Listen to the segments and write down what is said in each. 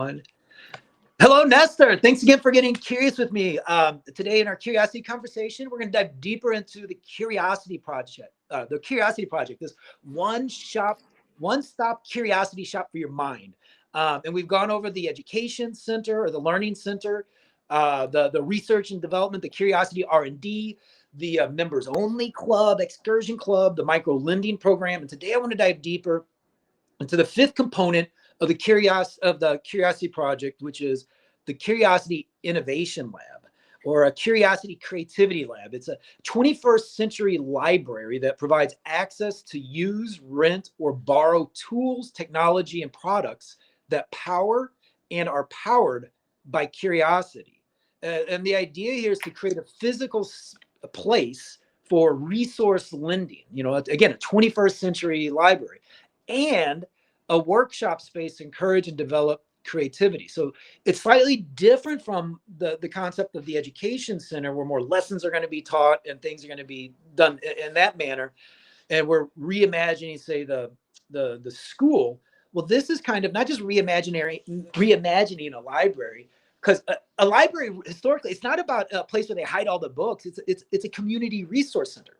One. Hello, Nestor. Thanks again for getting curious with me. Today, in our curiosity conversation, we're going to dive deeper into the Curiosity Project. This one shop, one stop curiosity shop for your mind. And we've gone over the Education Center or the Learning Center, the Research and Development, the Curiosity R&D, the Members Only Club, Excursion Club, the Micro Lending Program. And today, I want to dive deeper into the fifth component of the Curiosity Project, which is the Curiosity Innovation Lab, or a Curiosity Creativity Lab. It's a 21st century library that provides access to use, rent, or borrow tools, technology, and products that power and are powered by curiosity. And the idea here is to create a physical place for resource lending. Again, a 21st century library, and a workshop space to encourage and develop creativity. So it's slightly different from the concept of the Education Center, where more lessons are going to be taught and things are going to be done in that manner. And we're reimagining, say, the school. Well, this is kind of not just reimagining a library, because a library historically, it's not about a place where they hide all the books. It's a community resource center.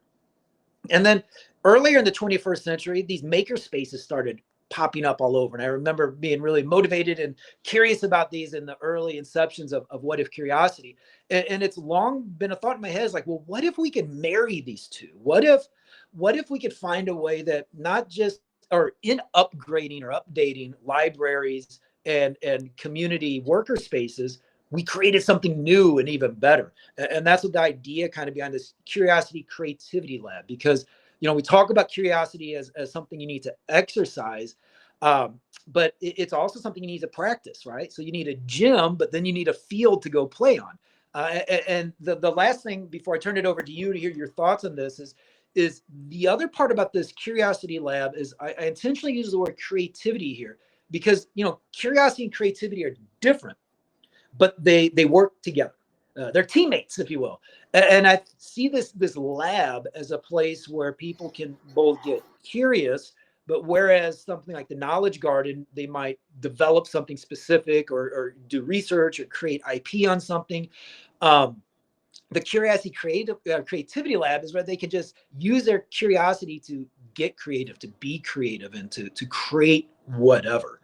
And then earlier in the 21st century, these maker spaces started popping up all over. And I remember being really motivated and curious about these in the early inceptions of What If Curiosity. And it's long been a thought in my head, is like, well, what if we could marry these two? What if we could find a way that not just, or in upgrading or updating libraries and community worker spaces, we created something new and even better. And that's what the idea kind of behind this Curiosity Creativity Lab, because we talk about curiosity as something you need to exercise, but it's also something you need to practice, right? So you need a gym, but then you need a field to go play on. And the last thing before I turn it over to you to hear your thoughts on this is the other part about this Curiosity Lab is I intentionally use the word creativity here, because curiosity and creativity are different, but they work together. They're teammates, if you will. And I see this lab as a place where people can both get curious, but whereas something like the Knowledge Garden, they might develop something specific or do research or create IP on something. The Creativity Lab is where they can just use their curiosity to get creative, to be creative, and to create whatever.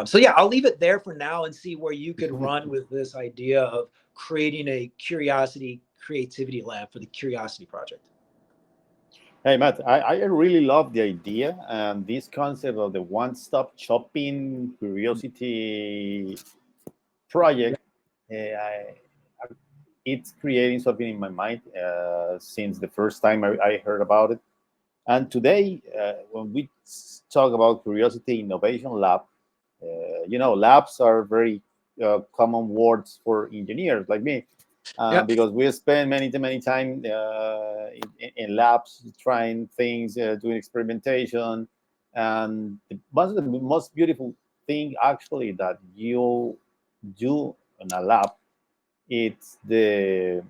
So yeah, I'll leave it there for now and see where you could run with this idea of creating a Curiosity Creativity Lab for the Curiosity Project. Hey, Matt, I really love the idea and this concept of the one-stop shopping curiosity project. It's creating something in my mind since the first time I heard about it. And today, when we talk about Curiosity Innovation Lab, labs are very common words for engineers like me, Yep. because we spend many time in labs trying things, doing experimentation, and one of the most beautiful thing actually that you do in a lab, it's the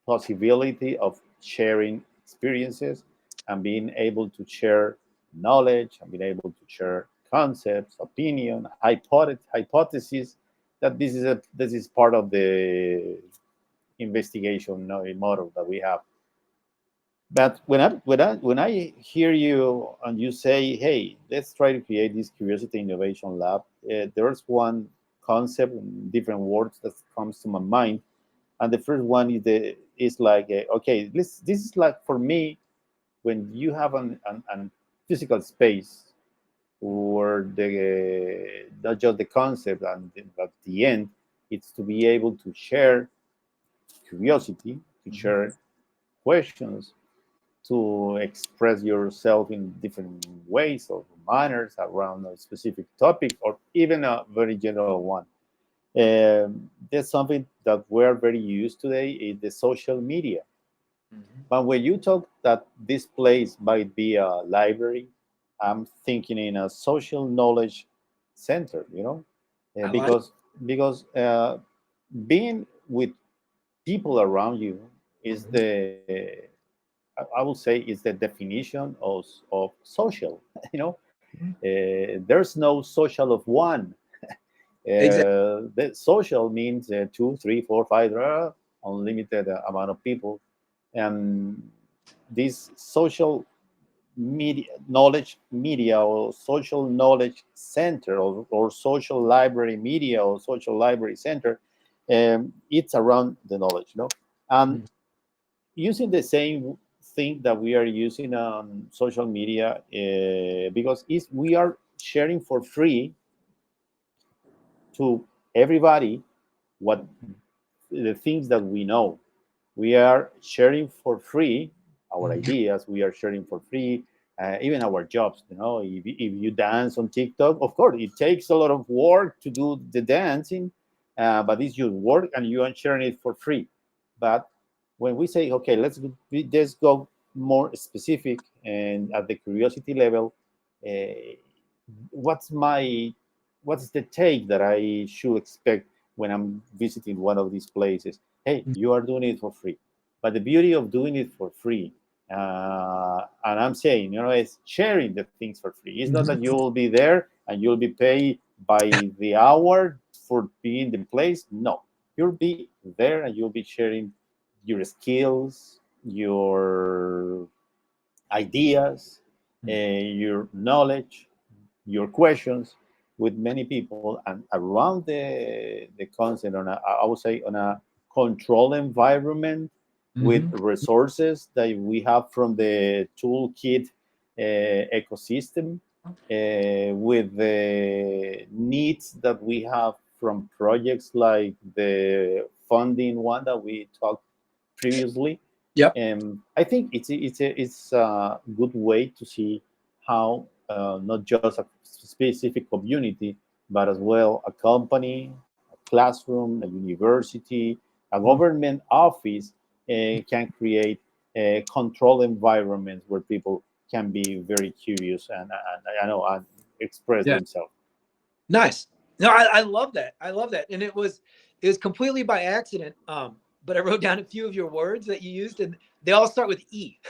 possibility of sharing experiences and being able to share knowledge and being able to share concepts, opinion, hypotheses. That this is part of the investigation model that we have. But when I hear you and you say, "Hey, let's try to create this Curiosity Innovation Lab," there's one concept, different words that comes to my mind, and the first one is like, okay, this is like for me when you have an physical space where the not just the concept and at the end, it's to be able to share curiosity, to share questions, to express yourself in different ways or manners around a specific topic or even a very general one. That's something that we're very used today is the social media. Mhm. But when you talk that this place might be a library, I'm thinking in a social knowledge center, I like. because being with people around you is Mhm. I would say is the definition of social. Mhm. There's no social of one. Exactly. The social means two, three, four, five, unlimited amount of people, and this social media or social knowledge center, or social library media or social library center, it's around the knowledge, and using the same thing that we are using on social media, because we are sharing for free to everybody what the things that we know. We are sharing for free our Mhm. ideas. We are sharing for free, even our jobs. If you dance on TikTok, of course, it takes a lot of work to do the dancing, but it's your work and you are sharing it for free. But when we say, okay, let's go more specific and at the curiosity level, uh, what's my what's the take that I should expect when I'm visiting one of these places? Hey, you are doing it for free. But the beauty of doing it for free, and I'm saying, is sharing the things for free. It's not that you will be there and you'll be paid by the hour for being the place. No, you'll be there and you'll be sharing your skills, your ideas, your knowledge, your questions with many people, and around the concept I would say on a control environment with Mhm. resources that we have from the toolkit ecosystem, with the needs that we have from projects like the funding one that we talked previously. Yep. I think it's a good way to see how not just a specific community, but as well a company, a classroom, a university, a Mhm. government office can create control environments where people can be very curious and I know and express Yeah. themselves. Nice. No, I love that. I love that. And it was completely by accident. But I wrote down a few of your words that you used, and they all start with E.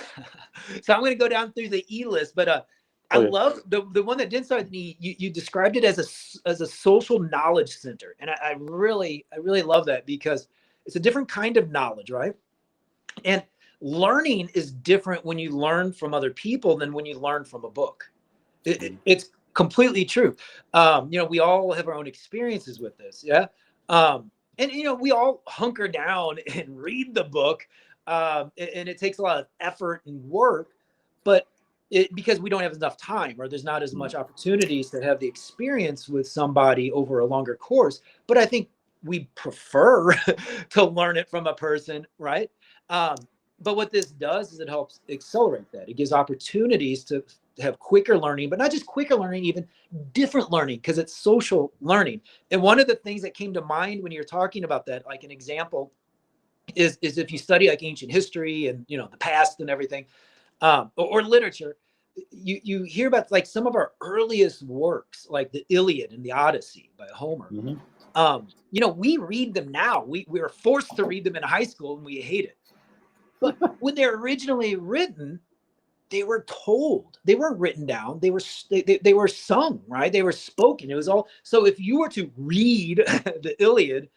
So I'm going to go down through the E list. But I Okay. love the one that didn't start with an E. You described it as a social knowledge center, and I really love that because it's a different kind of knowledge, right? And learning is different when you learn from other people than when you learn from a book. It's completely true. We all have our own experiences with this. Yeah. And we all hunker down and read the book. And it takes a lot of effort and work, but because we don't have enough time or there's not as much opportunities to have the experience with somebody over a longer course. But I think we prefer to learn it from a person, right? But what this does is it helps accelerate that. It gives opportunities to have quicker learning, but not just quicker learning, even different learning, because it's social learning. And one of the things that came to mind when you're talking about that, like an example, is if you study like ancient history and the past and everything, or literature, you hear about like some of our earliest works, like the Iliad and the Odyssey by Homer. Hmm. We read them now. We were forced to read them in high school and we hate it. But when they're originally written, they were told. They weren't written down. They were sung, right? They were spoken. It was all. So if you were to read the Iliad,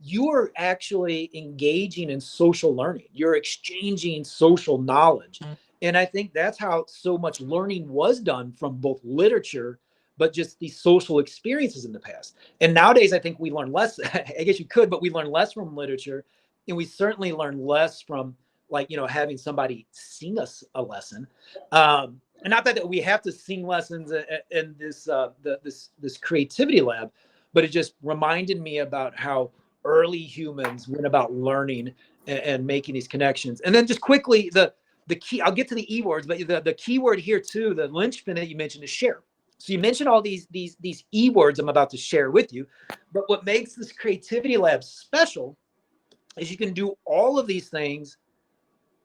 you are actually engaging in social learning. You're exchanging social knowledge. And I think that's how so much learning was done from both literature, but just these social experiences in the past. And nowadays, I think we learn less. I guess you could, but we learn less from literature. And we certainly learn less from, like, having somebody sing us a lesson. And not that we have to sing lessons in this creativity lab, but it just reminded me about how early humans went about learning and making these connections. And then just quickly, the key, I'll get to the E words, but the key word here too, the linchpin that you mentioned is share. So you mentioned all these E words I'm about to share with you, but what makes this creativity lab special is you can do all of these things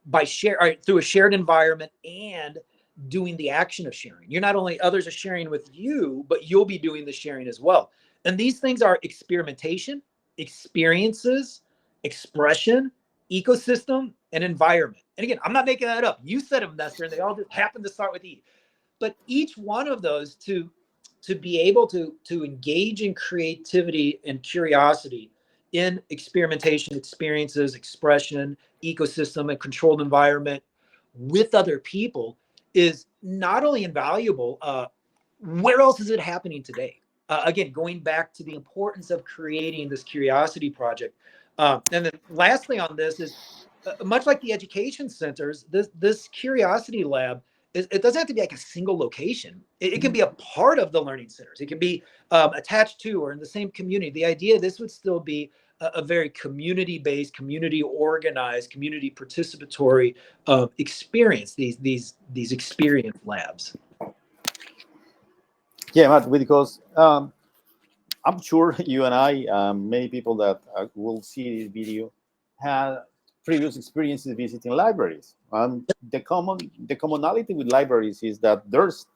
by through a shared environment and doing the action of sharing. You're not only others are sharing with you, but you'll be doing the sharing as well. And these things are experimentation, experiences, expression, ecosystem, and environment. And again, I'm not making that up. You said them, Nestor, and they all just happen to start with E. But each one of those, to to be able to engage in creativity and curiosity in experimentation, experiences, expression, ecosystem, and controlled environment with other people is not only invaluable. Where else is it happening today? Again, going back to the importance of creating this curiosity project. And then lastly on this is much like the education centers, this curiosity lab it doesn't have to be like a single location. It can be a part of the learning centers. It can be attached to or in the same community. The idea this would still be a very community-based, community organized, community participatory experience. These experience labs. Yeah, Matt, because I'm sure you and I, many people that will see this video, had previous experiences visiting libraries. The commonality with libraries is that there's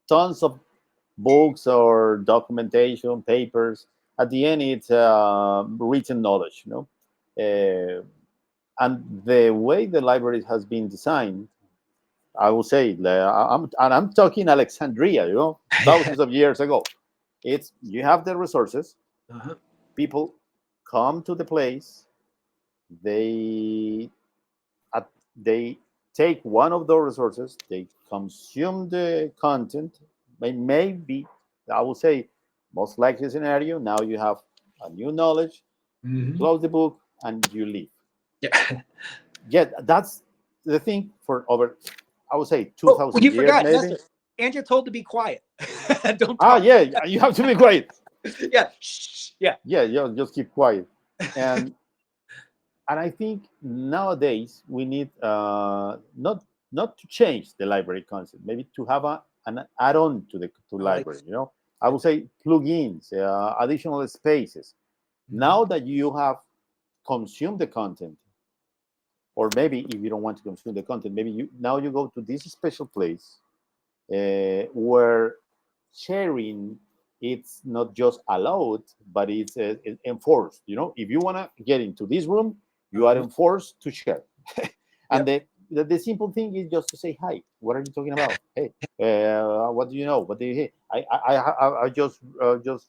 tons of books or documentation, papers. At the end, it's written knowledge, you know. And the way the library has been designed, I will say, I'm talking Alexandria, you know, thousands of years ago. It's you have the resources, Uh-huh. people come to the place, they they take one of those resources, they consume the content. Maybe I will say most likely scenario. Now you have a new knowledge. You Mm-hmm. close the book and you leave. Yeah. Yeah, that's the thing for over, I would say, two Oh, well, thousand you years forgot, maybe. Nestor. And you're told to be quiet. Don't Ah, talk. yeah, you have to be quiet. Yeah. Shh. Yeah. Yeah, just keep quiet. And and I think nowadays we need not to change the library concept, maybe to have an add-on to the to I like library. this. You know, I would say plugins, additional spaces. Mhm. Now that you have consumed the content, or maybe if you don't want to consume the content, maybe you now you go to this special place where sharing it's not just allowed, but it's enforced. You know, if you want to get into this room, you are Uh-huh. enforced to share. And Yep. the simple thing is just to say hi. What are you talking about? Hey, what do you know? What do you hear? I just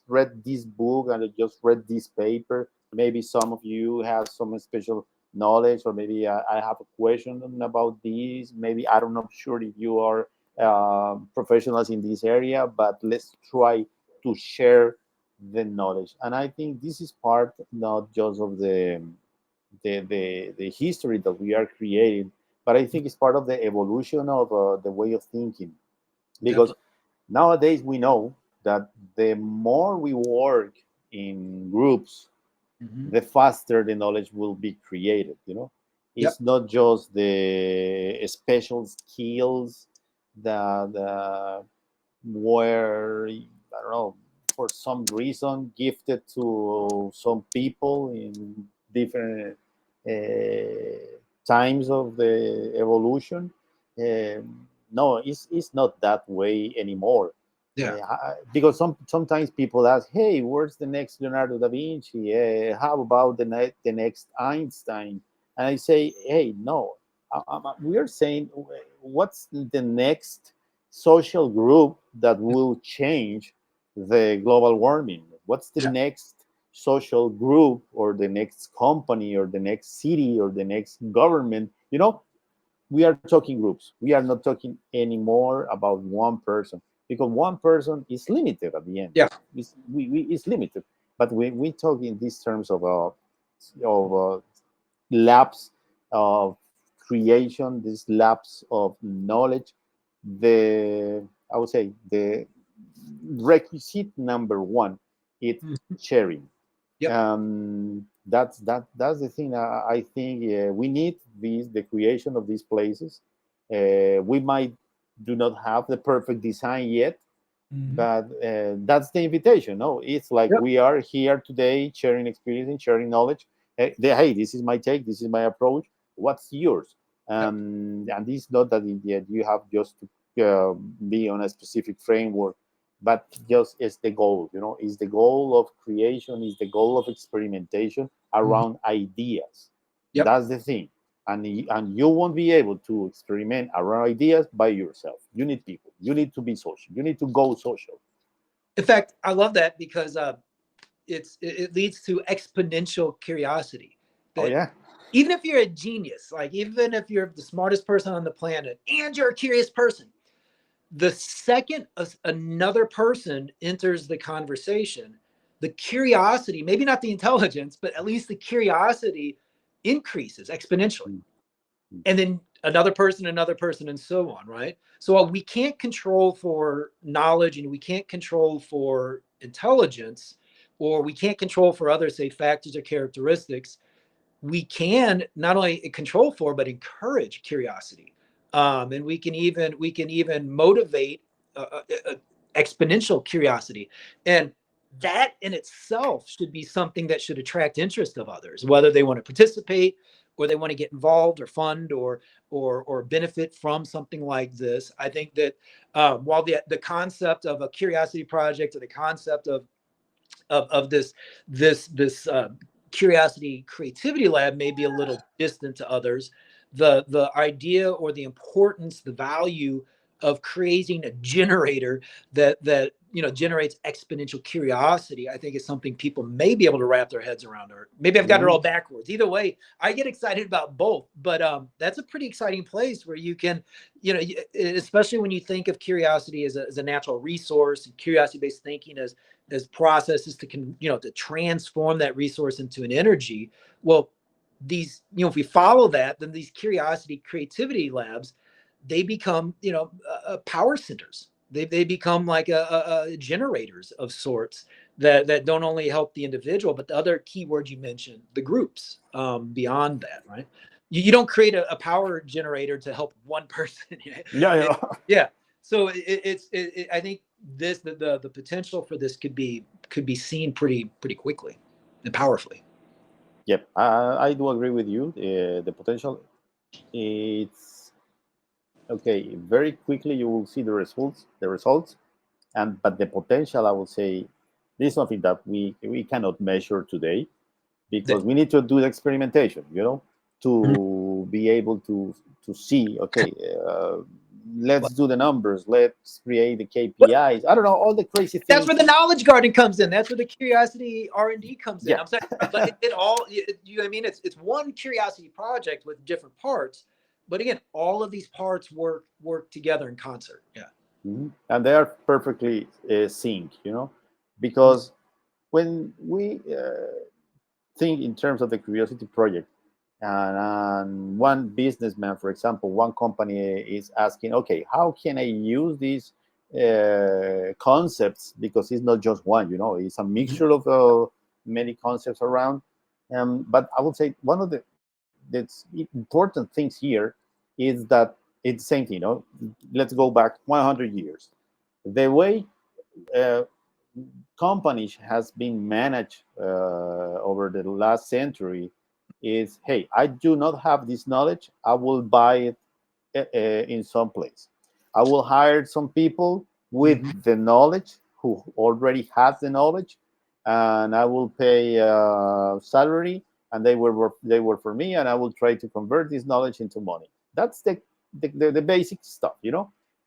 read this book and I just read this paper. Maybe some of you have some special knowledge, or maybe I have a question about this. Maybe I'm not sure if you are professionals in this area, but let's try to share the knowledge. And I think this is part not just of the history that we are creating, but I think it's part of the evolution of the way of thinking. Because Definitely. nowadays we know that the more we work in groups, Hmm. the faster the knowledge will be created. You know, Yep. it's not just the special skills that were, I don't know, for some reason gifted to some people in different times of the evolution. No, it's not that way anymore. Yeah. Because sometimes people ask, "Hey, where's the next Leonardo da Vinci? How about the next Einstein?" And I say, "Hey, no, we are saying what's the next social group that will change the global warming? What's the Yeah. next social group or the next company or the next city or the next government? You know, we are talking groups. We are not talking anymore about one person, because one person is limited at the end. Yeah. It's limited. But when we talk in these terms of labs of creation, these labs of knowledge, the I would say the requisite number one is Mhm. sharing. Yep. That's the thing. I think we need the creation of these places. We might do not have the perfect design yet, Hmm. but that's the invitation. No, it's like Yep. we are here today sharing experience and sharing knowledge. Hey, this is my take, this is my approach, what's yours? Yep. And it's not that in the end you have just to be on a specific framework, but just it's the goal, you know, is the goal of creation, is the goal of experimentation Mhm. around ideas. Yep. That's the thing. And you won't be able to experiment around ideas by yourself. You need people. You need to be social. You need to go social. In fact, I love that because it leads to exponential curiosity. Oh That yeah. even if you're a genius, like even if you're the smartest person on the planet and you're a curious person, the second another person enters the conversation, the curiosity, maybe not the intelligence, but at least the curiosity increases exponentially. Mm, mm, And then another person, and so on, right? So while we can't control for knowledge and we can't control for intelligence, or we can't control for other, say, factors or characteristics, we can not only control for but encourage curiosity, and we can even motivate exponential curiosity, and that in itself should be something that should attract interest of others, whether they want to participate or they want to get involved or fund or benefit from something like this. I think that while the concept of a curiosity project or the concept of this curiosity creativity lab may be a little distant to others, the idea or the importance, the value of creating a generator that generates exponential curiosity, I think is something people may be able to wrap their heads around. Or maybe I've got it mhm, all backwards. Either way, I get excited about both. But that's a pretty exciting place where you can, especially when you think of curiosity as a natural resource, and curiosity based thinking as processes to transform that resource into an energy. Well, these, if we follow that, then these curiosity creativity labs, they become power centers. They become like a generators of sorts that don't only help the individual, but the other key word you mentioned, the groups, beyond that, right? You don't create a power generator to help one person. yeah, It- yeah. So I think the potential for this could be seen pretty quickly and powerfully. yep. I do agree with you. The potential, it's okay. Very quickly, you will see the results. The results, and but the potential, I would say, this is something that we cannot measure today because That- we need to do the experimentation. Mhm. To be able to see. Okay, let's do the numbers. Let's create the Well, KPIs. I don't know all the crazy that's where things. the knowledge garden comes in. That's where the curiosity R&D comes in. Yeah. I'm saying, but it all, you know what I mean? It's one curiosity project with different parts, but again, all of these parts work together in concert. Yeah. Mhm. And they are perfectly synced, Mhm. because when we think in terms of the curiosity project, and one businessman, for example, one company is asking, okay, how can I use these concepts? Because it's not just one, it's a Mhm. mixture of many concepts around. But I would say one of the important things here is that it's the same thing. Let's go back 100 years. The way uh, companies has been managed over the last century is, hey, I do not have this knowledge, I will buy it in some place. I will hire some people with Mhm. the knowledge who already has the knowledge, and I will pay salary, and they were for me, and I will try to convert this knowledge into money. That's the basic stuff.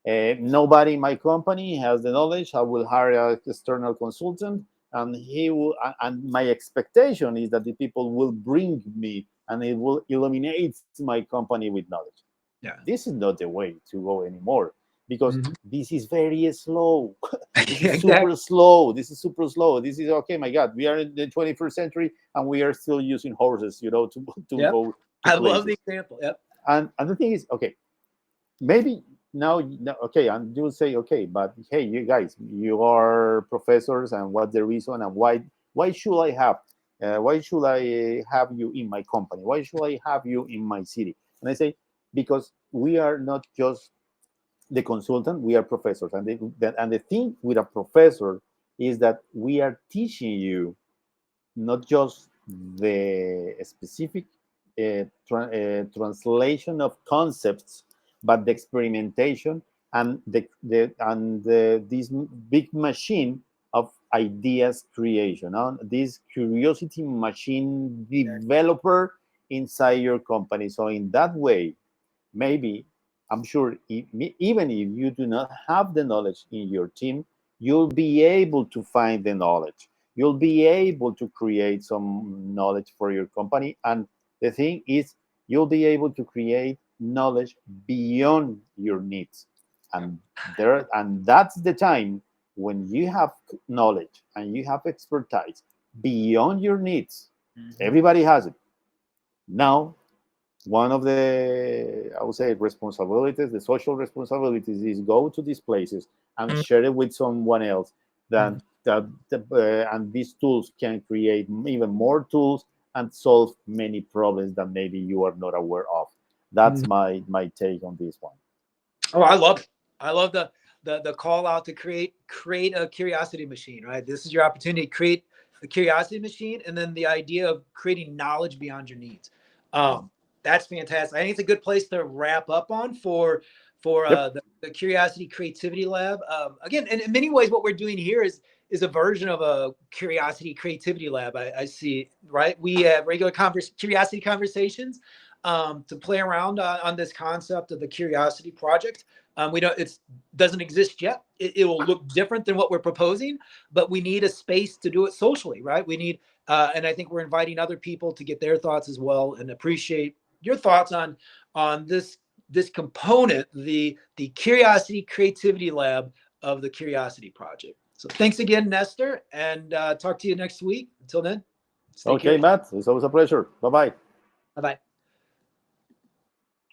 Nobody in my company has the knowledge. I will hire an external consultant, and he will. And my expectation is that the people will bring me, and it will illuminate my company with knowledge. Yeah. This is not the way to go anymore, because Mhm. this is very slow. This is super Exactly. slow. This is super slow. This is okay. My God, we are in the 21st century, and we are still using horses, to Yep. go to I love the places. example. Yep. And the thing is, okay, maybe now, okay, and you will say, okay, but hey, you guys, you are professors, and what's the reason, and why should I have you in my company? Why should I have you in my city? And I say, because we are not just the consultant, we are professors, and the thing with a professor is that we are teaching you not just the specific translation of concepts, but the experimentation, and this big machine of ideas creation, this curiosity machine developer inside your company. So in that way, maybe, I'm sure, even if you do not have the knowledge in your team, you'll be able to find the knowledge. You'll be able to create some knowledge for your company. And the thing is, you'll be able to create knowledge beyond your needs. And that's the time when you have knowledge and you have expertise beyond your needs. Mhm. Everybody has it. Now, one of the, I would say, responsibilities, the social responsibilities, is go to these places and share it with someone else. That Mhm. and these tools can create even more tools and solve many problems that maybe you are not aware of. That's Mhm. my take on this one. Oh, I love it. I love the call out to create a curiosity machine, right? This is your opportunity to create a curiosity machine, and then the idea of creating knowledge beyond your needs. Um, that's fantastic. I think it's a good place to wrap up on for Yep. the Curiosity Creativity Lab. Again, and in many ways, what we're doing here is a version of a Curiosity Creativity Lab. I see, right? We have regular curiosity conversations to play around on this concept of the Curiosity Project. We don't. It doesn't exist yet. It will look different than what we're proposing, but we need a space to do it socially, right? We need, and I think we're inviting other people to get their thoughts as well, and appreciate your thoughts on this component, the Curiosity Creativity Lab of the Curiosity Project. So thanks again, Nestor, and talk to you next week. Until then, stay Okay, curious. Matt, it's always a pleasure. Bye bye. Bye bye.